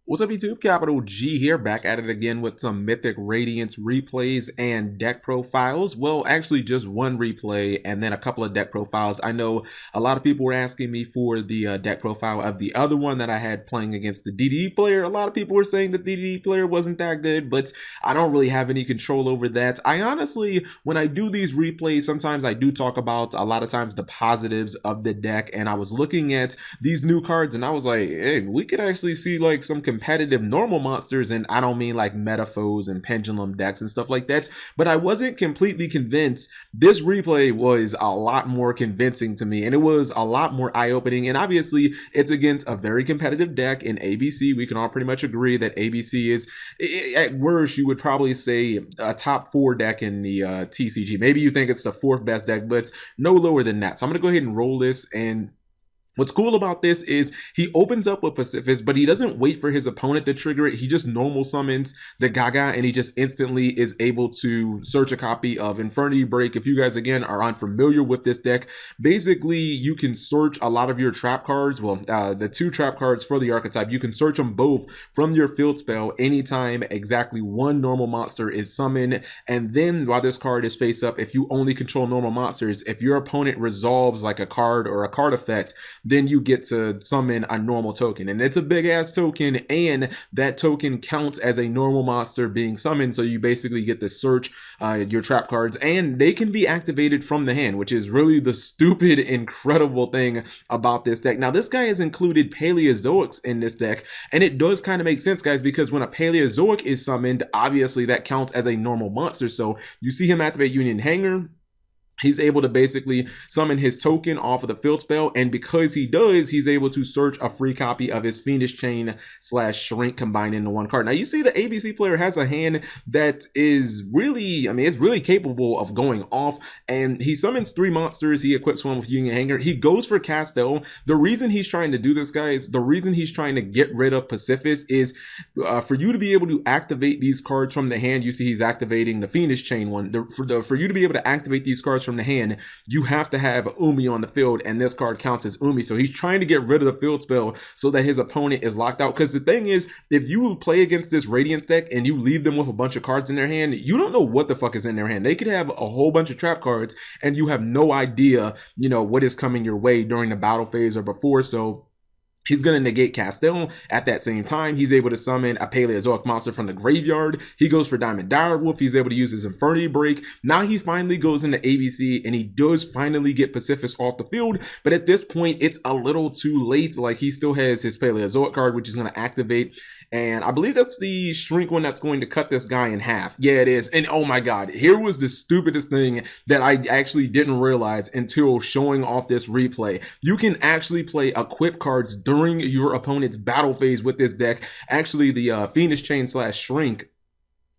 What's up, YouTube? Capital G here, back at it again with some Mythic Radiance replays and deck profiles. Well, actually just one replay and then a couple of deck profiles. I know a lot of people were asking me for the deck profile of the other one that I had playing against the DD player. A lot of people were saying that the DD player wasn't that good, but I don't really have any control over that. I honestly, when I do these replays, sometimes I do talk about a lot of times the positives of the deck, and I was looking at these new cards and I was like, hey, we could actually see like some competitive normal monsters, and I don't mean like meta foes and pendulum decks and stuff like that, but I wasn't completely convinced. This replay was a lot more convincing to me, and it was a lot more eye-opening, and obviously it's against a very competitive deck in ABC. We can all pretty much agree that ABC is, at worst, you would probably say a top 4 deck in the TCG. Maybe you think it's the 4th best deck, but it's no lower than that. So I'm gonna go ahead and roll this. And what's cool about this is he opens up with Pacifist, but he doesn't wait for his opponent to trigger it. He just normal summons the Gaga, and he just instantly is able to search a copy of Infernity Break. If you guys, again, are unfamiliar with this deck, basically you can search a lot of your trap cards. Well, the 2 trap cards for the archetype, you can search them both from your field spell anytime exactly 1 normal monster is summoned. And then while this card is face up, if you only control normal monsters, if your opponent resolves like a card or a card effect, then you get to summon a normal token, and it's a big ass token, and that token counts as a normal monster being summoned. So you basically get to search your trap cards, and they can be activated from the hand, which is really the stupid incredible thing about this deck. Now, this guy has included Paleozoics in this deck, and it does kind of make sense, guys, because when a Paleozoic is summoned, obviously that counts as a normal monster. So you see him activate Union Hanger. He's able to basically summon his token off of the field spell, and because he does, he's able to search a free copy of his Fiendish Chain / Shrink combined into 1 card. Now, you see the ABC player has a hand that is really, I mean, it's really capable of going off, and he summons 3 monsters. He equips one with Union Hanger. He goes for Castel. The reason he's trying to do this, guys, the reason he's trying to get rid of Pacifist is for you to be able to activate these cards from the hand. You see he's activating the Fiendish Chain one. For you to be able to activate these cards from the hand, you have to have Umi on the field, and this card counts as Umi. So he's trying to get rid of the field spell so that his opponent is locked out. Because the thing is, if you play against this Radiance deck and you leave them with a bunch of cards in their hand, you don't know what the fuck is in their hand. They could have a whole bunch of trap cards, and you have no idea, you know, what is coming your way during the battle phase or before. So he's going to negate Castel. At that same time, he's able to summon a Paleozoic monster from the graveyard. He goes for Diamond Direwolf. He's able to use his Infernity Break. Now he finally goes into ABC, and he does finally get Pacifist off the field. But at this point, it's a little too late. Like, he still has his Paleozoic card, which is going to activate. And I believe that's the Shrink one that's going to cut this guy in half. Yeah, it is. And oh my God, here was the stupidest thing that I actually didn't realize until showing off this replay. You can actually play equip cards during your opponent's battle phase with this deck. Actually, the Fiendish Chain / Shrink,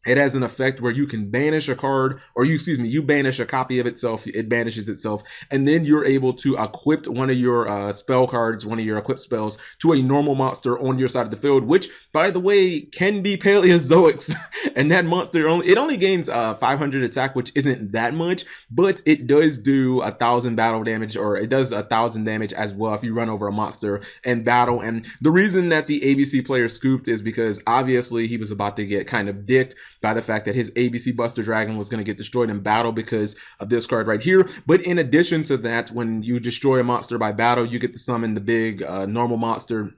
it has an effect where you can banish a card, or you banish a copy of itself, it banishes itself, and then you're able to equip one of your spell cards, one of your equipped spells, to a normal monster on your side of the field, which, by the way, can be Paleozoics. And that monster only gains 500 attack, which isn't that much, but it does do 1,000 battle damage, or it does 1,000 damage as well if you run over a monster in battle. And the reason that the ABC player scooped is because obviously he was about to get kind of dicked by the fact that his ABC Buster Dragon was going to get destroyed in battle because of this card right here. But in addition to that, when you destroy a monster by battle, you get to summon the big normal monster,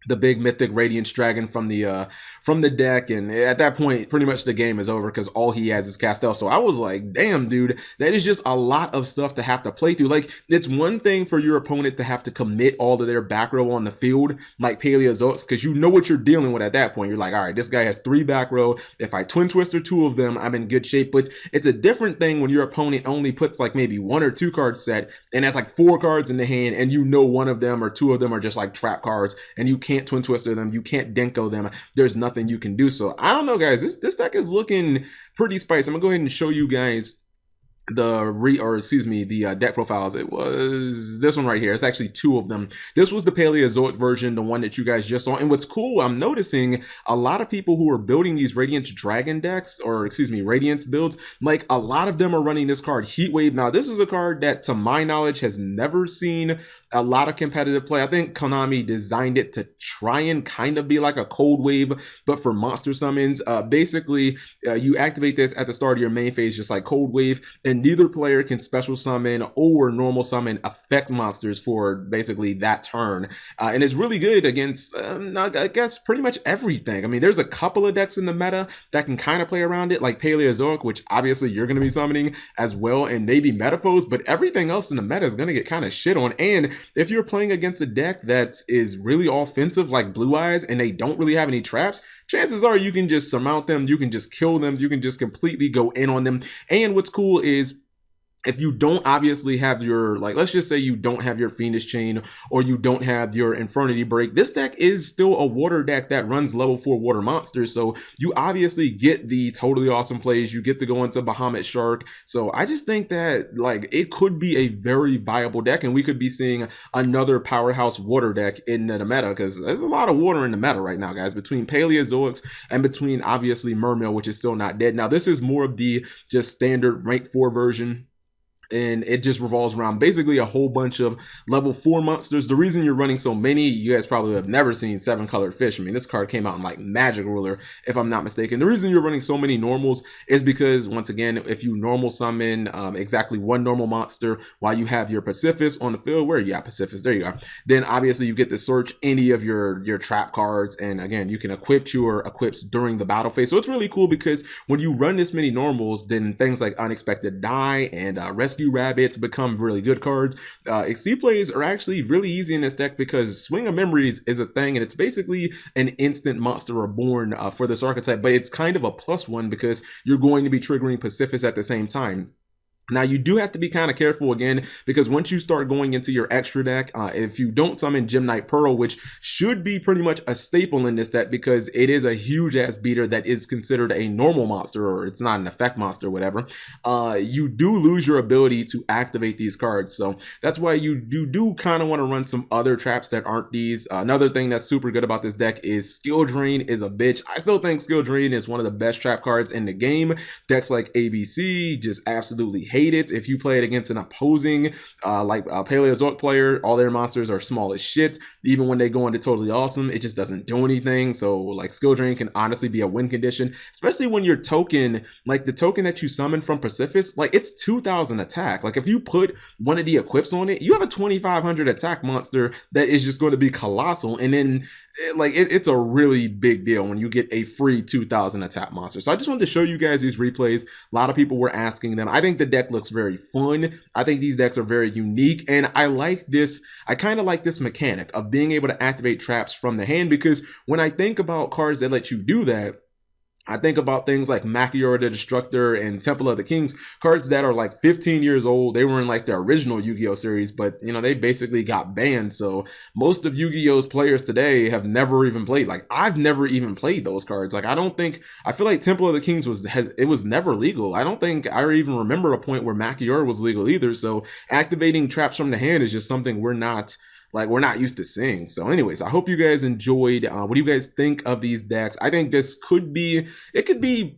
the big Mythic Radiance Dragon from the deck, and at that point, pretty much the game is over because all he has is Castel. So I was like, damn, dude, that is just a lot of stuff to have to play through. Like, it's one thing for your opponent to have to commit all of their back row on the field, like Paleozoics, because you know what you're dealing with at that point. You're like, all right, this guy has 3 back row. If I Twin Twister 2 of them, I'm in good shape. But it's a different thing when your opponent only puts like maybe 1 or 2 card set, and has like 4 cards in the hand, and you know 1 of them or 2 of them are just like trap cards, and you can't Twin Twister them, you can't Denko them. There's nothing you can do. So I don't know, guys. This deck is looking pretty spicy. I'm gonna go ahead and show you guys the deck profiles. It was this one right here. It's actually 2 of them. This was the Paleozoic version, the one that you guys just saw. And what's cool, I'm noticing a lot of people who are building these Radiance Dragon decks, or Radiance builds, like a lot of them are running this card, Heatwave. Now, this is a card that, to my knowledge, has never seen a lot of competitive play. I think Konami designed it to try and kind of be like a cold wave, but for monster summons. Basically, you activate this at the start of your main phase, just like cold wave, and neither player can special summon or normal summon effect monsters for basically that turn. And it's really good against, I guess, pretty much everything. I mean, there's a couple of decks in the meta that can kind of play around it, like Paleozoic, which obviously you're going to be summoning as well, and maybe Metaphors, but everything else in the meta is going to get kind of shit on. And if you're playing against a deck that is really offensive, like Blue Eyes, and they don't really have any traps, chances are you can just surmount them, you can just kill them, you can just completely go in on them. And what's cool is, if you don't obviously have your, like, let's just say you don't have your Fiendish Chain or you don't have your Infernity Break, this deck is still a water deck that runs level 4 water monsters. So you obviously get the totally awesome plays. You get to go into Bahamut Shark. So I just think that, like, it could be a very viable deck, and we could be seeing another powerhouse water deck in the meta, because there's a lot of water in the meta right now, guys, between Paleozoics and between obviously Mermail, which is still not dead. Now, this is more of the just standard rank 4 version, and it just revolves around basically a whole bunch of level 4 monsters. The reason you're running so many, you guys probably have never seen 7 colored fish. I mean, this card came out in like Magic Ruler, if I'm not mistaken. The reason you're running so many normals is because, once again, if you normal summon exactly 1 normal monster while you have your Pacifist on the field, where you got Pacifist, there you go, then obviously you get to search any of your trap cards, and again, you can equip your equips during the battle phase. So it's really cool, because when you run this many normals, then things like Unexpected Die and Rescue Rabbits become really good cards. Exceed plays are actually really easy in this deck, because Swing of Memories is a thing, and it's basically an instant Monster Reborn for this archetype, but it's kind of a +1 because you're going to be triggering Pacifist at the same time. Now, you do have to be kind of careful again, because once you start going into your extra deck, if you don't summon Gem Knight Pearl, which should be pretty much a staple in this deck because it is a huge ass beater that is considered a normal monster, or it's not an effect monster, whatever, you do lose your ability to activate these cards. So that's why you do kind of want to run some other traps that aren't these. Another thing that's super good about this deck is Skill Drain is a bitch. I still think Skill Drain is one of the best trap cards in the game. Decks like ABC just absolutely hate it. If you play it against an opposing like a Paleozoic player, all their monsters are small as shit. Even when they go into totally awesome, it just doesn't do anything. So like Skill Drain can honestly be a win condition, especially when your token, like the token that you summon from Pacifist, like it's 2000 attack. Like if you put one of the equips on it, you have a 2500 attack monster that is just going to be colossal. And then like it's a really big deal when you get a free 2000 attack monster. So I just wanted to show you guys these replays. A lot of people were asking them. I think the deck looks very fun. I think these decks are very unique, and I like this. I kind of like this mechanic of being able to activate traps from the hand, because when I think about cards that let you do that, I think about things like Machior the Destructor and Temple of the Kings, cards that are like 15 years old. They were in like the original Yu-Gi-Oh series, but you know, they basically got banned. So most of Yu-Gi-Oh's players today have never even played. Like I've never even played those cards. Like I feel like Temple of the Kings was never legal. I don't think I even remember a point where Machior was legal either. So activating traps from the hand is just something we're not used to seeing. So anyways, I hope you guys enjoyed. What do you guys think of these decks? I think this could be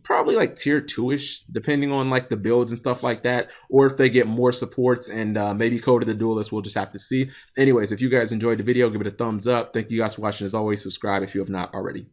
probably like tier 2-ish, depending on like the builds and stuff like that, or if they get more supports and maybe Code of the Duelist, we'll just have to see. Anyways, if you guys enjoyed the video, give it a thumbs up. Thank you guys for watching. As always, subscribe if you have not already.